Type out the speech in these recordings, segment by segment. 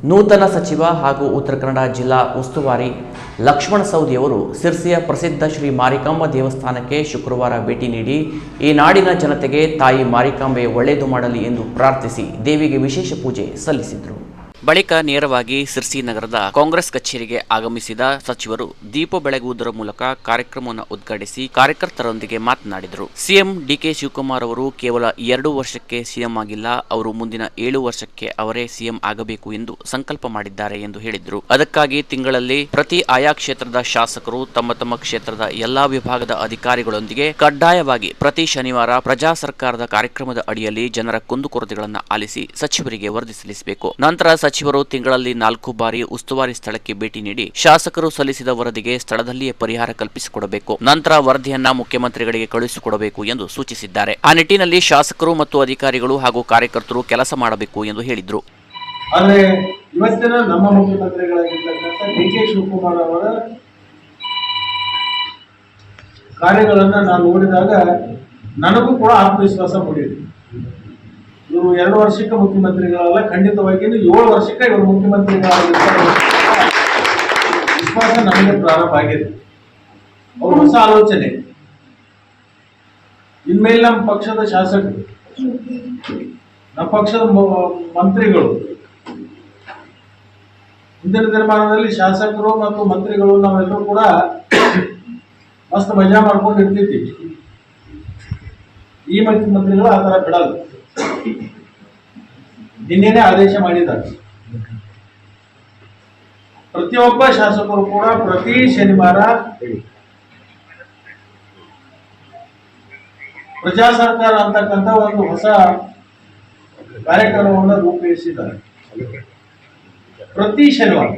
ನೂತನ ಸಚಿವ ಹಾಗೂ ಉತ್ತರ ಕನ್ನಡ ಜಿಲ್ಲಾ ಉಸ್ತುವಾರಿ ಲಕ್ಷ್ಮಣ ಸವದಿಯವರು ಸಿರ್ಸಿಯ ಪ್ರಸಿದ್ಧ ಶ್ರೀ ಮಾರಿಕಾಂಬಾ ದೇವಸ್ಥಾನಕ್ಕೆ ಶುಕ್ರವಾರ ಭೇಟಿ ನೀಡಿ ಈ ನಾಡಿನ ಜನತೆಗೆ ತಾಯಿ ಮಾರಿಕಾಂಬೆ ಒಳ್ಳೆಯದು ಮಾಡಲಿ ಎಂದು ಪ್ರಾರ್ಥಿಸಿ ದೇವಿಗೆ ವಿಶೇಷ ಪೂಜೆ ಸಲ್ಲಿಸಿದರು. ಬಳಿಕ ನೇರವಾಗಿ ಸಿರ್ಸಿ ನಗರದ ಕಾಂಗ್ರೆಸ್ ಕಚೇರಿಗೆ ಆಗಮಿಸಿದ ಸಚಿವರು ದೀಪ ಬೆಳಗುವುದರ ಮೂಲಕ ಕಾರ್ಯಕ್ರಮವನ್ನು ಉದ್ಘಾಟಿಸಿ ಕಾರ್ಯಕರ್ತರೊಂದಿಗೆ ಮಾತನಾಡಿದರು. ಸಿಎಂ ಡಿಕೆ ಶಿವಕುಮಾರ್ ಅವರು ಕೇವಲ 2 ವರ್ಷಕ್ಕೆ ಸಿಎಂ ಆಗಿಲ್ಲ, ಅವರು ಮುಂದಿನ 7 ವರ್ಷಕ್ಕೆ ಅವರೇ ಸಿಎಂ ಆಗಬೇಕು ಎಂದು ಸಂಕಲ್ಪ ಮಾಡಿದ್ದಾರೆ ಎಂದು ಹೇಳಿದರು. ಅದಕ್ಕಾಗಿ ತಿಂಗಳಲ್ಲಿ ಪ್ರತಿ ಆಯಾ ಕ್ಷೇತ್ರದ ಶಾಸಕರು ತಮ್ಮ ಕ್ಷೇತ್ರದ ಎಲ್ಲಾ ವಿಭಾಗದ ಅಧಿಕಾರಿಗಳೊಂದಿಗೆ ಕಡ್ಡಾಯವಾಗಿ ಪ್ರತಿ ಶನಿವಾರ ಪ್ರಜಾ ಸರ್ಕಾರದ ಕಾರ್ಯಕ್ರಮದ ಅಡಿಯಲ್ಲಿ ಜನರ ಕುಂದುಕೊರತೆಗಳನ್ನು ಆಲಿಸಿ ಸಚಿವರಿಗೆ ವರದಿ ಸಲ್ಲಿಸಬೇಕು. ನಂತರ ಸಚಿವರು ತಿಂಗಳಲ್ಲಿ 4 ಬಾರಿ ಉಸ್ತುವಾರಿ ಸ್ಥಳಕ್ಕೆ ಭೇಟಿ ನೀಡಿ ಶಾಸಕರು ಸಲ್ಲಿಸಿದ ವರದಿಗೆ ಸ್ಥಳದಲ್ಲಿಯೇ ಪರಿಹಾರ ಕಲ್ಪಿಸಿಕೊಡಬೇಕು. ನಂತರ ವರದಿಯನ್ನ ಮುಖ್ಯಮಂತ್ರಿಗಳಿಗೆ ಕಳುಹಿಸಿಕೊಡಬೇಕು ಎಂದು ಸೂಚಿಸಿದ್ದಾರೆ. ಆ ನಿಟ್ಟಿನಲ್ಲಿ ಶಾಸಕರು ಮತ್ತು ಅಧಿಕಾರಿಗಳು ಹಾಗೂ ಕಾರ್ಯಕರ್ತರು ಕೆಲಸ ಮಾಡಬೇಕು ಎಂದು ಹೇಳಿದರು. ಆದರೆ ಇವತ್ತಿನ ನಮ್ಮ ಮುಖ್ಯಮಂತ್ರಿಗಳಾಗಿರ್ತಕ್ಕಂಥ ಡಿಕೆ ಶಿವಕುಮಾರ್ ಅವರ ಕಾರ್ಯಗಳನ್ನು ನಾನು ನೋಡಿದಾಗ ನನಗೂ ಕೂಡ ಆತ್ಮವಿಶ್ವಾಸ ಮೂಡಿದೆ. ಇವರು 2 ವರ್ಷಕ್ಕೆ ಮುಖ್ಯಮಂತ್ರಿಗಳಲ್ಲ, ಖಂಡಿತವಾಗಿ 7 ವರ್ಷಕ್ಕೆ ಇವರು ಮುಖ್ಯಮಂತ್ರಿಗಳಾಗಿರ್ತಾರೆ ವಿಶ್ವಾಸ ನಮಗೆ ಪ್ರಾರಂಭ ಆಗಿದೆ. ಅವರು ಹೊಸ ಆಲೋಚನೆ. ಇನ್ಮೇಲೆ ನಮ್ಮ ಪಕ್ಷದ ಶಾಸಕರು, ನಮ್ಮ ಪಕ್ಷದ ಮಂತ್ರಿಗಳು, ಹಿಂದಿನ ದಿನಮಾನದಲ್ಲಿ ಶಾಸಕರು ಮತ್ತು ಮಂತ್ರಿಗಳು ನಾವೆಲ್ಲರೂ ಕೂಡ ಮಸ್ತ್ ಮಜಾ ಮಾಡ್ಕೊಂಡು ಇರ್ತಿದ್ವಿ. ಈ ಮುಖ್ಯಮಂತ್ರಿಗಳು ಆ ತರ ಬಿಡಲ್ಲ. ನಿನ್ನೆನೇ ಆದೇಶ ಮಾಡಿದ್ದಾರೆ, ಪ್ರತಿಯೊಬ್ಬ ಶಾಸಕರು ಕೂಡ ಪ್ರತಿ ಶನಿವಾರ ಪ್ರಜಾ ಸರ್ಕಾರ ಅಂತಕ್ಕಂಥ ಒಂದು ಹೊಸ ಕಾರ್ಯಕ್ರಮವನ್ನು ರೂಪಿಸಿದ್ದಾರೆ. ಪ್ರತಿ ಶನಿವಾರ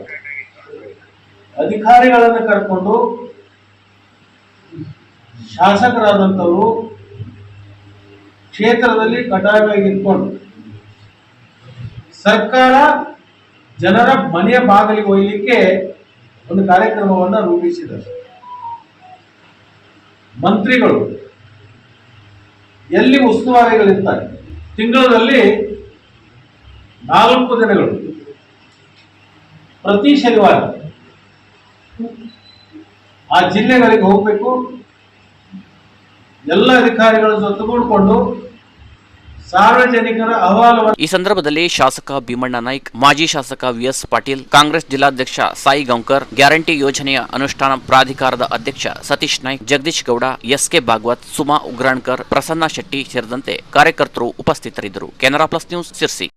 ಅಧಿಕಾರಿಗಳನ್ನು ಕರ್ಕೊಂಡು ಶಾಸಕರಾದಂಥವರು ಕ್ಷೇತ್ರದಲ್ಲಿ ಕಡ್ಡಾಯವಾಗಿ ಇಟ್ಕೊಂಡು ಸರ್ಕಾರ ಜನರ ಮನೆಯ ಬಾಗಿಲಿಗೆ ಒಯ್ಯಲಿಕ್ಕೆ ಒಂದು ಕಾರ್ಯಕ್ರಮವನ್ನು ರೂಪಿಸಿದ್ದಾರೆ. ಮಂತ್ರಿಗಳು ಎಲ್ಲಿ ಉಸ್ತುವಾರಿಗಳಿರ್ತಾರೆ ತಿಂಗಳಲ್ಲಿ 4 ದಿನಗಳು ಪ್ರತಿ ಶನಿವಾರ ಆ ಜಿಲ್ಲೆಗಳಿಗೆ ಹೋಗಬೇಕು. ಎಲ್ಲ ಅಧಿಕಾರಿಗಳ ಜೊತೆಗೂಡಿಕೊಂಡು ಸಾರ್ವಜನಿಕರ ಅಹವಾಲುಗಳನ್ನು. ಈ ಸಂದರ್ಭದಲ್ಲಿ ಶಾಸಕ ಭೀಮಣ್ಣ ನಾಯ್ಕ್, ಮಾಜಿ ಶಾಸಕ ವಿಎಸ್ ಪಾಟೀಲ್, ಕಾಂಗ್ರೆಸ್ ಜಿಲ್ಲಾಧ್ಯಕ್ಷ ಸಾಯಿ ಗೌಂಕರ್, ಗ್ಯಾರಂಟಿ ಯೋಜನೆಯ ಅನುಷ್ಠಾನ ಪ್ರಾಧಿಕಾರದ ಅಧ್ಯಕ್ಷ ಸತೀಶ್ ನಾಯ್ಕ್, ಜಗದೀಶ್ ಗೌಡ, ಎಸ್ಕೆ ಭಾಗವತ್, ಸುಮಾ ಉಗ್ರಾಣ್ಕರ್, ಪ್ರಸನ್ನ ಶೆಟ್ಟಿ ಸೇರಿದಂತೆ ಕಾರ್ಯಕರ್ತರು ಉಪಸ್ಥಿತರಿದ್ದರು. Canara plus news, Sirsi.